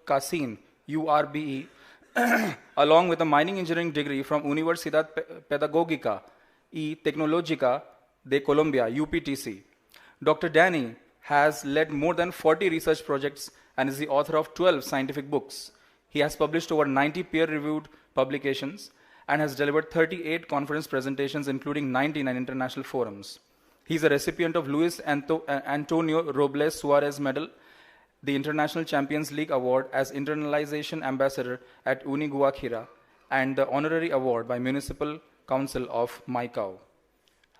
Kasin, URBE, along with a mining engineering degree from Universidad Pedagógica y Tecnológica de Colombia, UPTC. Dr. Danny has led more than 40 research projects and is the author of 12 scientific books. He has published over 90 peer-reviewed publications and has delivered 38 conference presentations, including 99 international forums. He is a recipient of Luis Antonio Robles Suarez Medal, the International Champions League Award as Internalization Ambassador at Uni Guajira, and the Honorary Award by Municipal Council of Maicao.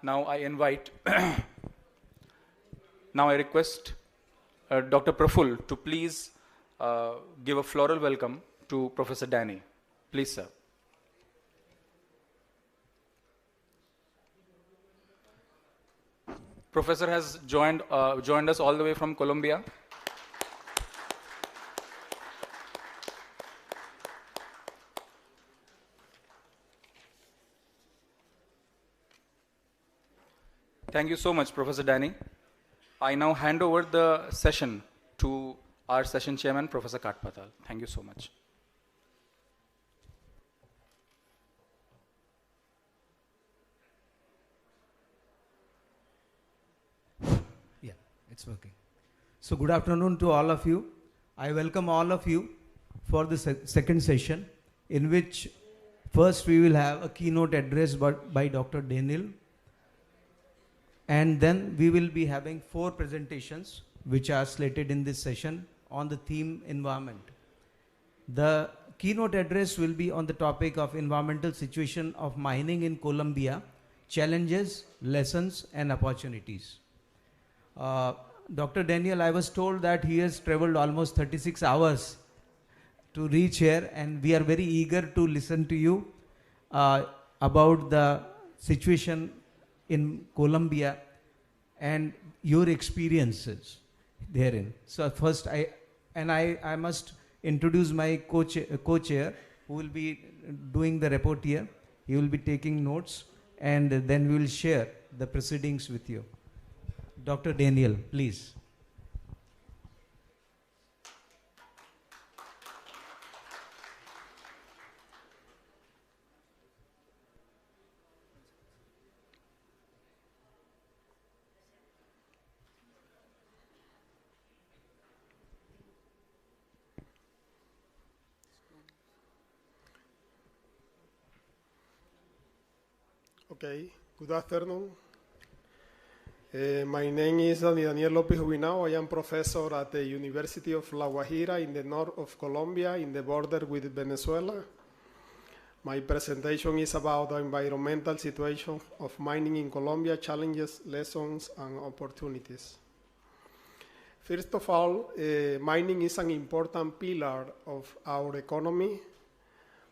Now I request Dr. Praful to please give a floral welcome to Professor Danny. Please, sir. Professor has joined us all the way from Colombia. Thank you so much, Professor Danny. I now hand over the session to our session chairman, Professor Katpatal. Thank you so much. Yeah, it's working. So good afternoon to all of you. I welcome all of you for the second session, in which first we will have a keynote address by Dr. Daniel. And then we will be having 4 presentations which are slated in this session on the theme environment. The keynote address will be on the topic of environmental situation of mining in Colombia, challenges, lessons and opportunities. Dr. Daniel, I was told that he has traveled almost 36 hours to reach here, and we are very eager to listen to you about the situation in Colombia and your experiences therein. So first I must introduce my co-chair who will be doing the report here. He will be taking notes and then we will share the proceedings with you. Dr. Daniel, please. Okay, good afternoon. My name is Daniel López Juvinao. I am professor at the University of La Guajira in the north of Colombia, in the border with Venezuela. My presentation is about the environmental situation of mining in Colombia, challenges, lessons, and opportunities. First of all, mining is an important pillar of our economy,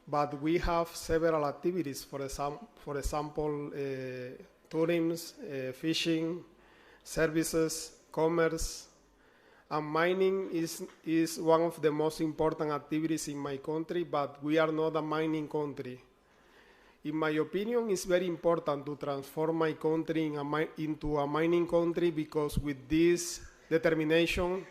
but we have several activities, for example, tourism, fishing, services, commerce, and mining is one of the most important activities in my country, but we are not a mining country. In my opinion, it's very important to transform my country into a mining country, because with this determination,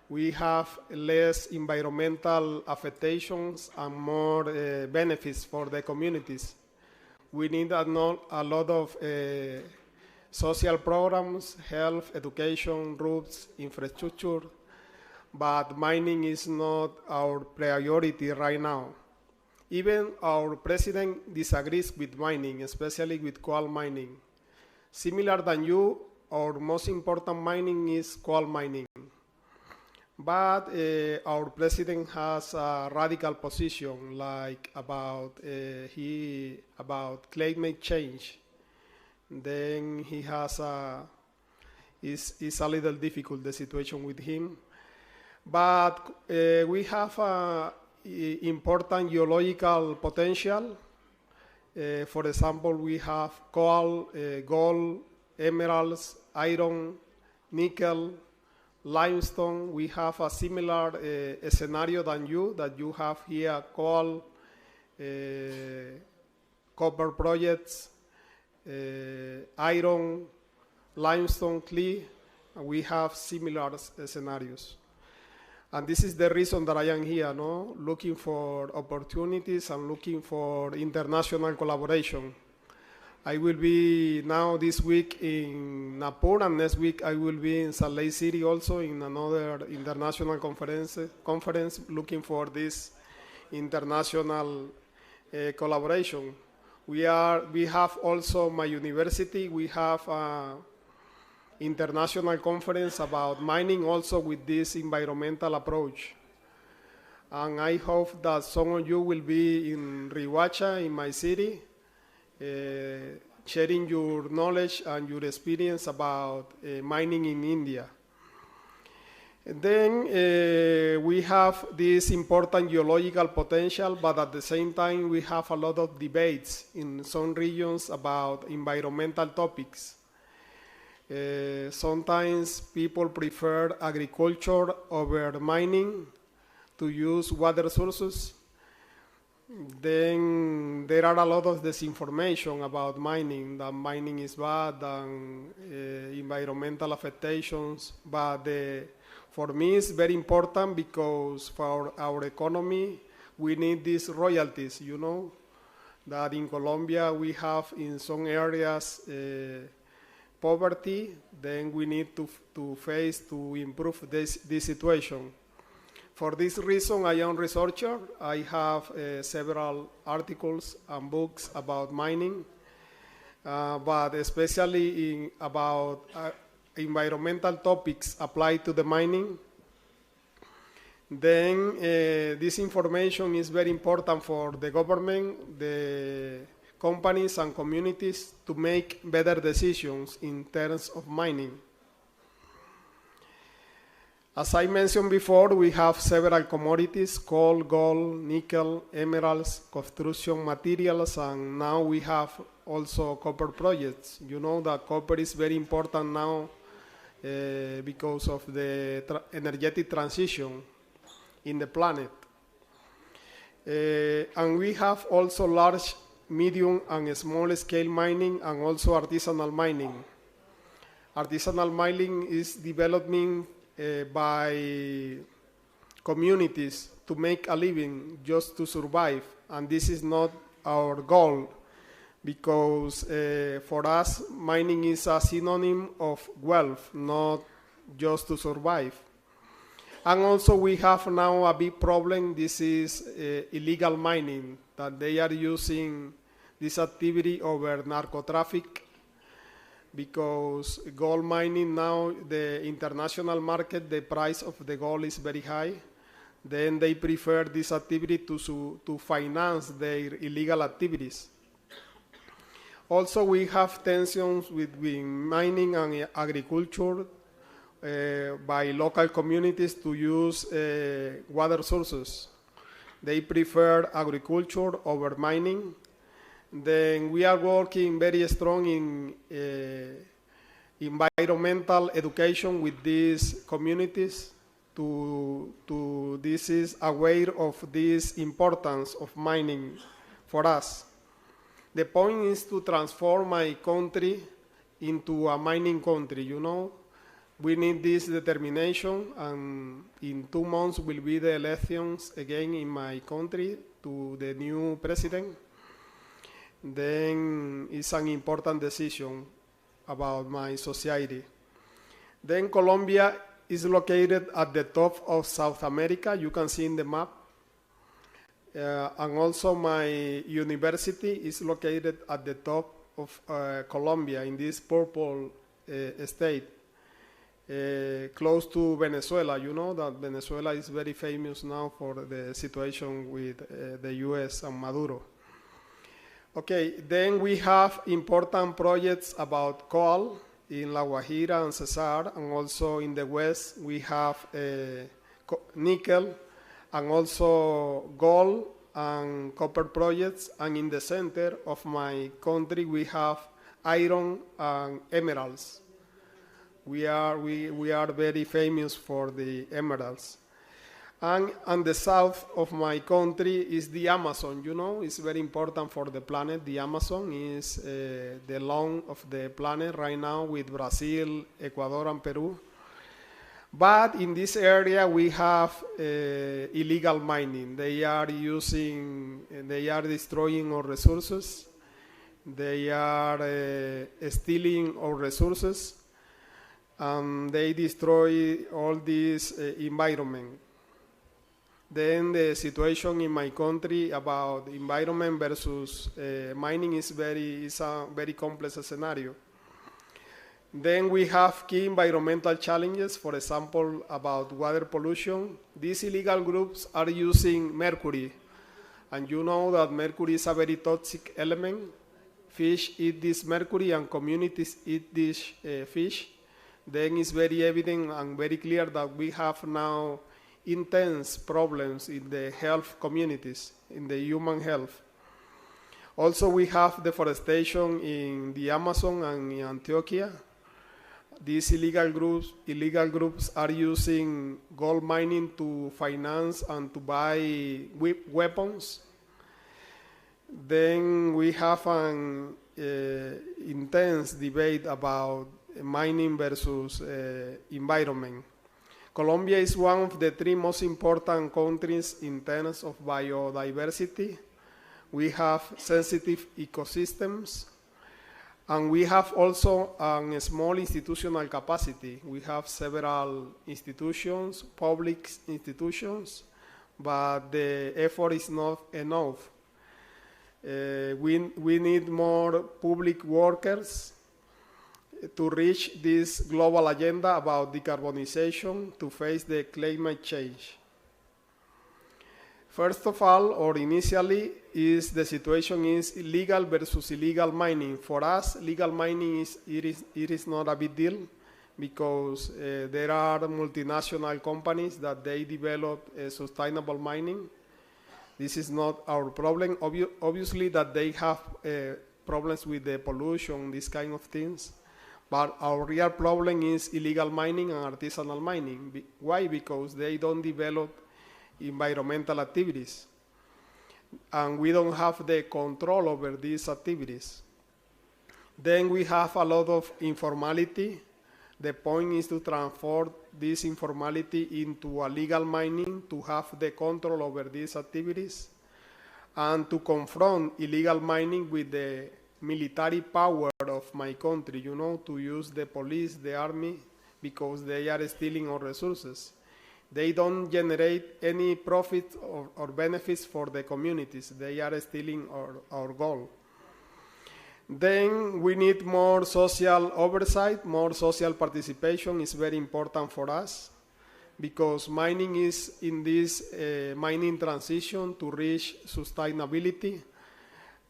we have less environmental affectations and more benefits for the communities. We need a lot of social programs, health, education, roads, infrastructure, but mining is not our priority right now. Even our president disagrees with mining, especially with coal mining. Similar than you, our most important mining is coal mining. But our president has a radical position, like about climate change. Then he has it's a little difficult, the situation with him. But we have important geological potential. For example, we have coal, gold, emeralds, iron, nickel, limestone. We have a similar scenario than you, that you have here coal, copper projects, iron, limestone, clay. We have similar scenarios. And this is the reason that I am here, no? Looking for opportunities and looking for international collaboration. I will be now this week in Nagpur, and next week I will be in Salt Lake City also in another international conference looking for this international collaboration. We have also my university, we have international conference about mining also with this environmental approach. And I hope that some of you will be in Rihuacha, in my city, sharing your knowledge and your experience about mining in India. And then we have this important geological potential, but at the same time we have a lot of debates in some regions about environmental topics. Sometimes people prefer agriculture over mining to use water sources. Then there are a lot of disinformation about mining, that mining is bad and environmental affectations. But for me it's very important because for our economy we need these royalties, you know, that in Colombia we have in some areas poverty, then we need to improve this situation. For this reason, I am a researcher. I have several articles and books about mining, but especially about environmental topics applied to the mining. Then this information is very important for the government, the companies and communities to make better decisions in terms of mining. As I mentioned before, we have several commodities: coal, gold, nickel, emeralds, construction materials, and now we have also copper projects. You know that copper is very important now because of the energetic transition in the planet. And we have also large, medium, and small scale mining, and also artisanal mining. Artisanal mining is developing by communities to make a living, just to survive, and this is not our goal, because for us mining is a synonym of wealth, not just to survive. And also we have now a big problem. This is illegal mining, that they are using this activity over narco-traffic, because gold mining now, the international market, the price of the gold is very high. Then they prefer this activity to finance their illegal activities. Also, we have tensions between mining and agriculture by local communities to use water sources. They prefer agriculture over mining. Then we are working very strong in environmental education with these communities this is aware of this importance of mining for us. The point is to transform my country into a mining country, you know. We need this determination, and in 2 months will be the elections again in my country to the new president. Then it's an important decision about my society. Then Colombia is located at the top of South America, you can see in the map. And also my university is located at the top of Colombia, in this purple state, close to Venezuela. You know that Venezuela is very famous now for the situation with the US and Maduro. Okay, then we have important projects about coal in La Guajira and Cesar, and also in the west we have nickel, and also gold and copper projects, and in the center of my country we have iron and emeralds. We are very famous for the emeralds. And on the south of my country is the Amazon, you know, it's very important for the planet. The Amazon is the lung of the planet right now, with Brazil, Ecuador, and Peru. But in this area, we have illegal mining. They are destroying our resources. They are stealing our resources. They destroy all this environment. Then the situation in my country about environment versus mining is a very complex scenario. Then we have key environmental challenges, for example, about water pollution. These illegal groups are using mercury, and you know that mercury is a very toxic element. Fish eat this mercury and communities eat this fish. Then it's very evident and very clear that we have now intense problems in the health communities, in the human health. Also, we have deforestation in the Amazon and in Antioquia. These illegal groups are using gold mining to finance and to buy weapons. Then we have an intense debate about mining versus environment. Colombia is one of the 3 most important countries in terms of biodiversity. We have sensitive ecosystems. And we have also a small institutional capacity. We have several institutions, public institutions, but the effort is not enough. We need more public workers to reach this global agenda about decarbonization to face the climate change. First of all, or initially, the situation is legal versus illegal mining. For us, legal mining is not a big deal because there are multinational companies that they develop sustainable mining. This is not our problem. Obviously, that they have problems with the pollution, these kind of things. But our real problem is illegal mining and artisanal mining. Why? Because they don't develop environmental activities, and we don't have the control over these activities. Then we have a lot of informality. The point is to transform this informality into a legal mining, to have the control over these activities, and to confront illegal mining with the military power of my country, to use the police, the army, because they are stealing our resources. They don't generate any profit or benefits for the communities. They are stealing our gold. Then we need more social oversight, more social participation is very important for us because mining is in this mining transition to reach sustainability.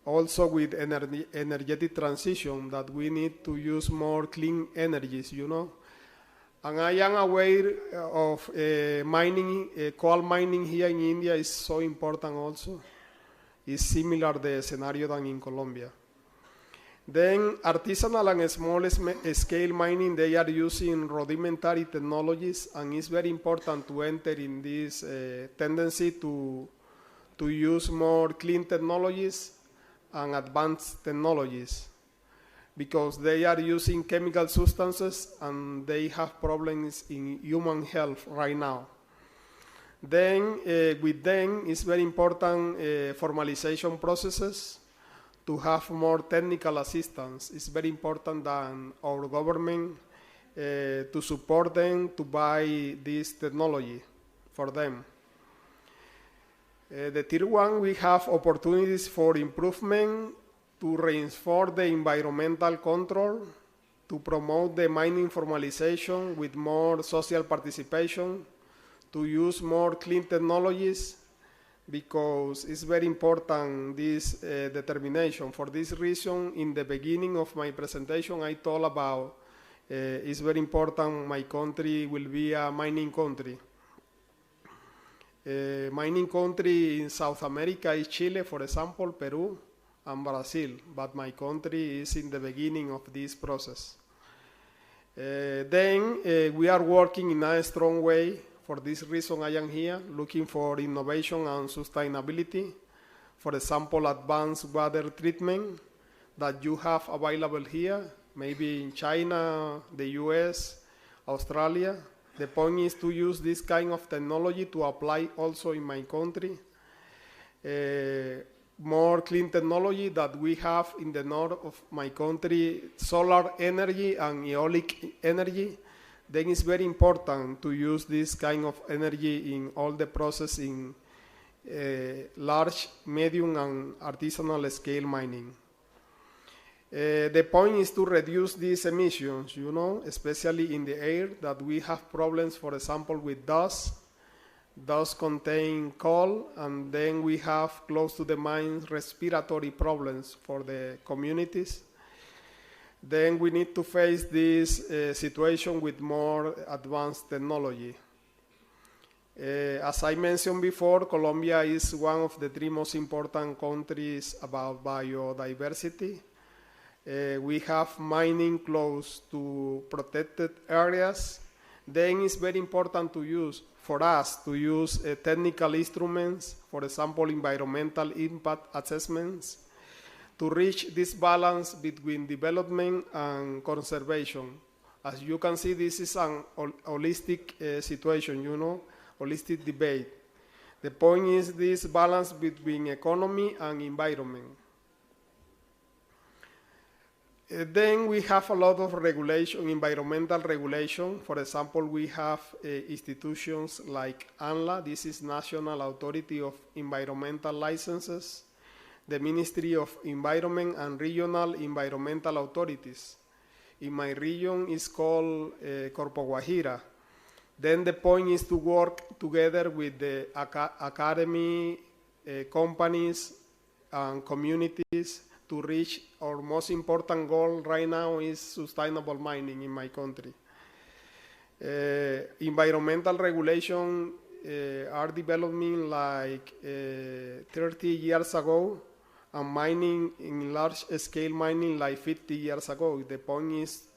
Also with energetic transition that we need to use more clean energies, And I am aware of mining, coal mining here in India is so important also. It's similar the scenario than in Colombia. Then artisanal and small scale mining, they are using rudimentary technologies, and it's very important to enter in this tendency to use more clean technologies and advanced technologies, because they are using chemical substances and they have problems in human health right now. Then with them, it's very important formalization processes to have more technical assistance. It's very important that our government to support them to buy this technology for them. The tier 1, we have opportunities for improvement to reinforce the environmental control, to promote the mining formalization with more social participation, to use more clean technologies, because it's very important, this determination. For this reason, in the beginning of my presentation, I told about it's very important my country will be a mining country. Mining country in South America is Chile, for example, Peru, and Brazil, but my country is in the beginning of this process. Then we are working in a strong way. For this reason, I am here looking for innovation and sustainability. For example, advanced water treatment that you have available here, maybe in China, the US, Australia. The point is to use this kind of technology to apply also in my country. More clean technology that we have in the north of my country, solar energy and aeolic energy. Then it's very important to use this kind of energy in all the process in large, medium, and artisanal scale mining. The point is to reduce these emissions, especially in the air, that we have problems, for example, with dust. Dust contain coal, and then we have close to the mines respiratory problems for the communities. Then we need to face this situation with more advanced technology. As I mentioned before, Colombia is one of the 3 most important countries about biodiversity. We have mining close to protected areas. Then it's very important for us to use technical instruments, for example, environmental impact assessments, to reach this balance between development and conservation. As you can see, this is an holistic situation, holistic debate. The point is this balance between economy and environment. Then we have a lot of regulation, environmental regulation. For example, we have institutions like ANLA, this is National Authority of Environmental Licenses, the Ministry of Environment, and regional environmental authorities. In my region, it's called Corpo Guajira. Then the point is to work together with the academy, companies, and communities to reach our most important goal right now is sustainable mining in my country. Environmental regulation are developing like 30 years ago, and mining in large scale mining like 50 years ago. The point is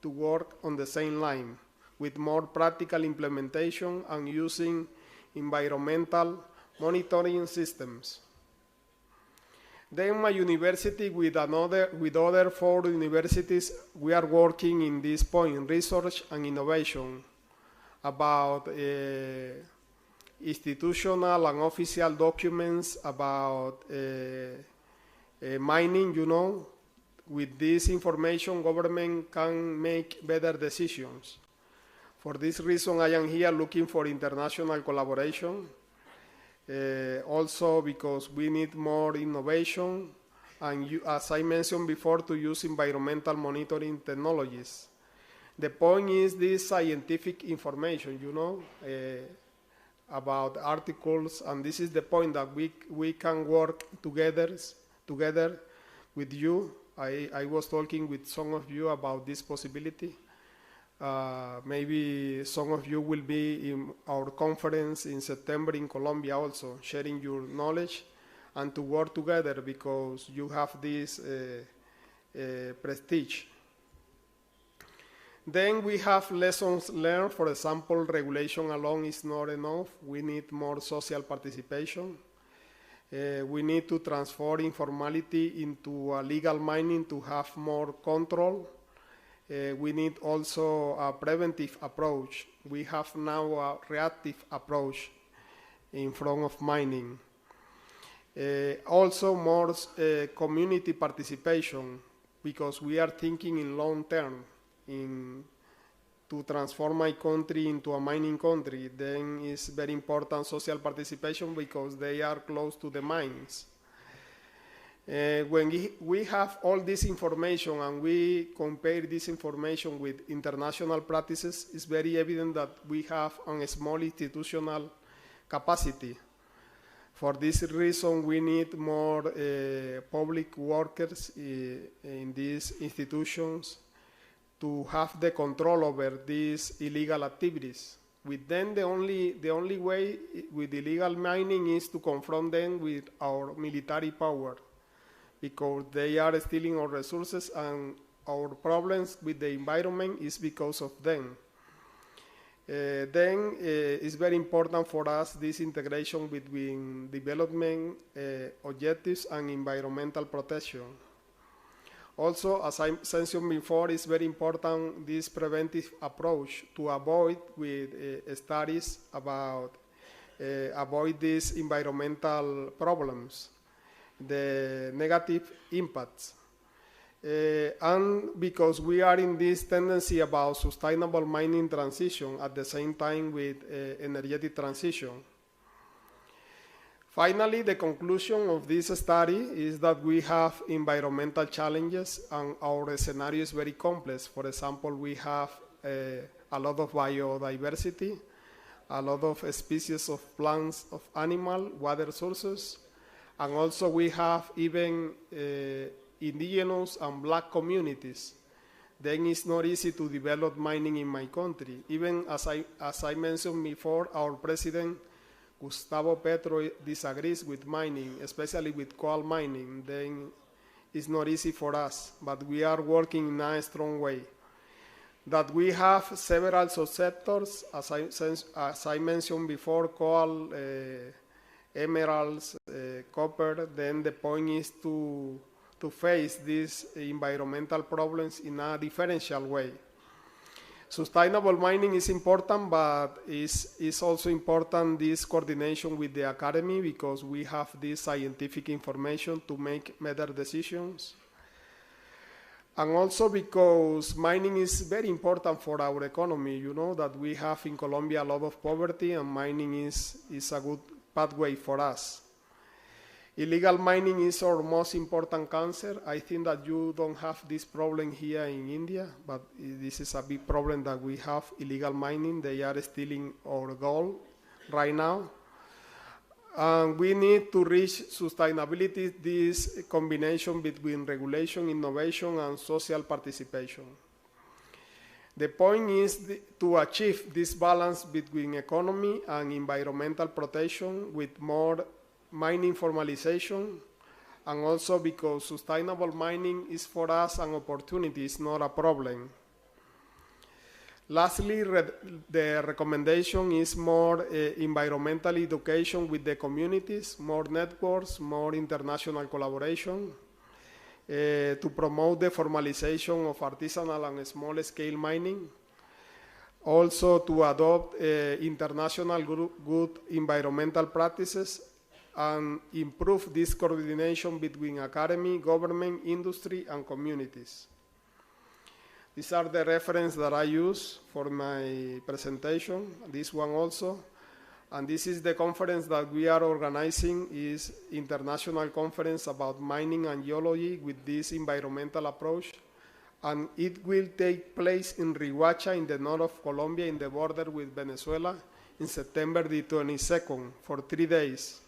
to work on the same line with more practical implementation and using environmental monitoring systems. Then my university with other 4 universities, we are working in this point, research and innovation, about institutional and official documents about mining, With this information, government can make better decisions. For this reason, I am here looking for international collaboration. Also because we need more innovation, and as I mentioned before, to use environmental monitoring technologies. The point is this scientific information, about articles, and this is the point that we can work together with you. I was talking with some of you about this possibility. Maybe some of you will be in our conference in September in Colombia also, sharing your knowledge and to work together because you have this prestige. Then we have lessons learned. For example, regulation alone is not enough. We need more social participation. We need to transform informality into a legal mining to have more control. We need also a preventive approach. We have now a reactive approach in front of mining. Also more community participation, because we are thinking in long term to transform my country into a mining country. Then it's very important social participation because they are close to the mines. When we have all this information and we compare this information with international practices, it's very evident that we have a small institutional capacity. For this reason, we need more public workers in these institutions to have the control over these illegal activities. With them, the only way with illegal mining is to confront them with our military power, because they are stealing our resources and our problems with the environment is because of them. Then it's very important for us this integration between development objectives and environmental protection. Also, as I mentioned before, it's very important this preventive approach to avoid with studies about avoid these environmental problems, the negative impacts. And because we are in this tendency about sustainable mining transition at the same time with energetic transition. Finally, the conclusion of this study is that we have environmental challenges and our scenario is very complex. For example, we have a lot of biodiversity, a lot of species of plants, of animal, water sources, and also we have even indigenous and black communities. Then it's not easy to develop mining in my country. Even as I mentioned before, our president, Gustavo Petro, disagrees with mining, especially with coal mining. Then it's not easy for us, but we are working in a strong way. That we have several subsectors, as I mentioned before, coal, emeralds, copper. Then the point is to face these environmental problems in a differential way. Sustainable mining is important, but it's also important this coordination with the academy because we have this scientific information to make better decisions. And also because mining is very important for our economy. You know that we have in Colombia a lot of poverty and mining is a good pathway for us. Illegal mining is our most important cancer. I think that you don't have this problem here in India, but this is a big problem that we have, illegal mining. They are stealing our gold right now. And we need to reach sustainability, this combination between regulation, innovation, and social participation. The point is to achieve this balance between economy and environmental protection with more mining formalization, and also because sustainable mining is for us an opportunity, it's not a problem. Lastly, the recommendation is more environmental education with the communities, more networks, more international collaboration, to promote the formalization of artisanal and small-scale mining, also to adopt international good environmental practices, and improve this coordination between academy, government, industry, and communities. These are the references that I use for my presentation, this one also. And this is the conference that we are organizing, is international conference about mining and geology with this environmental approach. And it will take place in Riohacha in the north of Colombia in the border with Venezuela in September the 22nd for 3 days.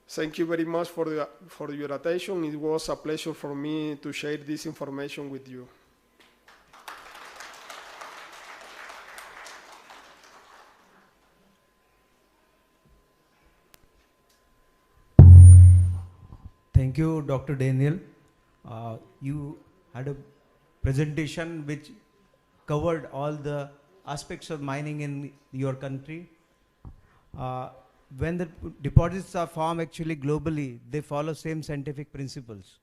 Thank you very much for your attention. It was a pleasure for me to share this information with you. Thank you, Dr. Daniel. You had a presentation which covered all the aspects of mining in your country. When the deposits are formed actually globally, they follow same scientific principles.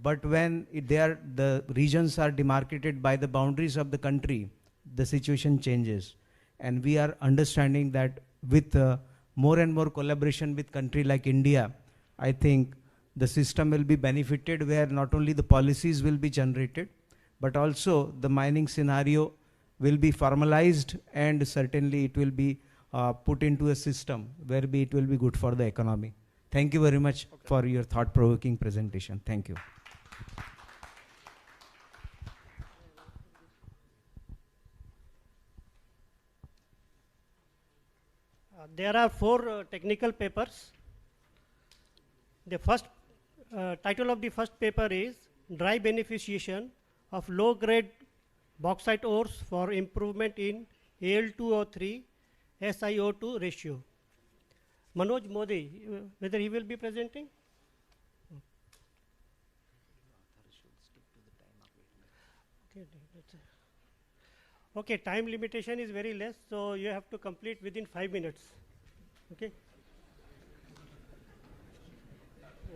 But when the regions are demarcated by the boundaries of the country, the situation changes. And we are understanding that with more and more collaboration with country like India, I think the system will be benefited where not only the policies will be generated, but also the mining scenario will be formalized and certainly it will be put into a system where it will be good for the economy. Thank you very much for your thought-provoking presentation. Thank you. There are 4 technical papers. The first title of the first paper is Dry Beneficiation of Low-Grade Bauxite Ores for Improvement in Al2O3 SiO2 ratio. Manoj Modi, whether he will be presenting? Okay, time limitation is very less, so you have to complete within 5 minutes. Okay.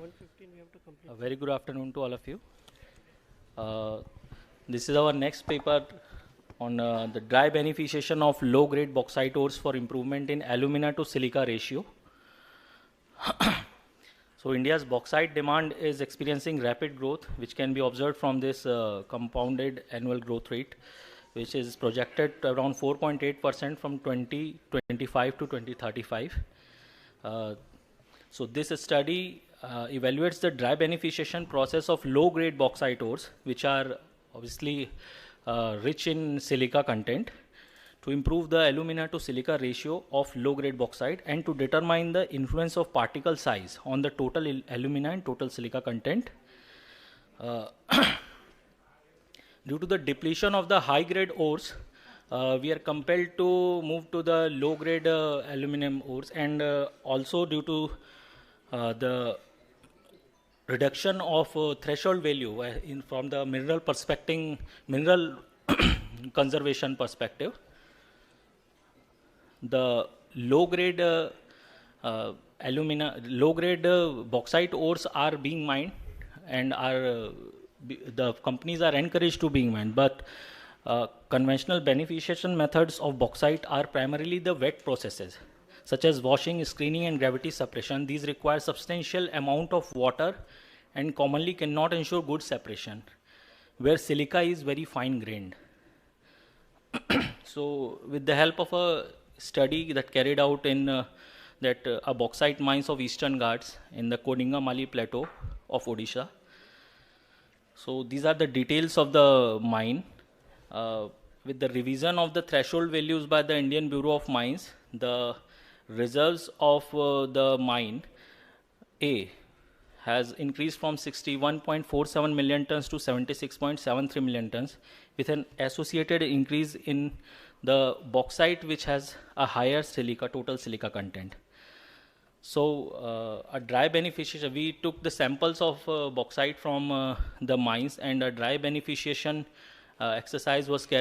1:15 we have to complete. A very good afternoon to all of you. This is our next paper on the dry beneficiation of low-grade bauxite ores for improvement in alumina to silica ratio. So India's bauxite demand is experiencing rapid growth, which can be observed from this compounded annual growth rate, which is projected to around 4.8% from 2025 to 2035. So this study evaluates the dry beneficiation process of low-grade bauxite ores, which are obviously rich in silica content, to improve the alumina to silica ratio of low-grade bauxite and to determine the influence of particle size on the total alumina and total silica content. Due to the depletion of the high-grade ores, we are compelled to move to the low-grade aluminum ores, and also due to the reduction of threshold value from the mineral conservation perspective. The low-grade low-grade bauxite ores are being mined, and the companies are encouraged to being mined, but conventional beneficiation methods of bauxite are primarily the wet processes, such as washing, screening, and gravity suppression. These require substantial amount of water and commonly cannot ensure good separation, where silica is very fine-grained. So, with the help of a study that carried out in a bauxite mines of Eastern Ghats in the Kodinga-Mali Plateau of Odisha. So, these are the details of the mine. With the revision of the threshold values by the Indian Bureau of Mines, the reserves of the mine A has increased from 61.47 million tons to 76.73 million tons, with an associated increase in the bauxite, which has a higher total silica content. So, a dry beneficiation, we took the samples of bauxite from the mines, and a dry beneficiation exercise was carried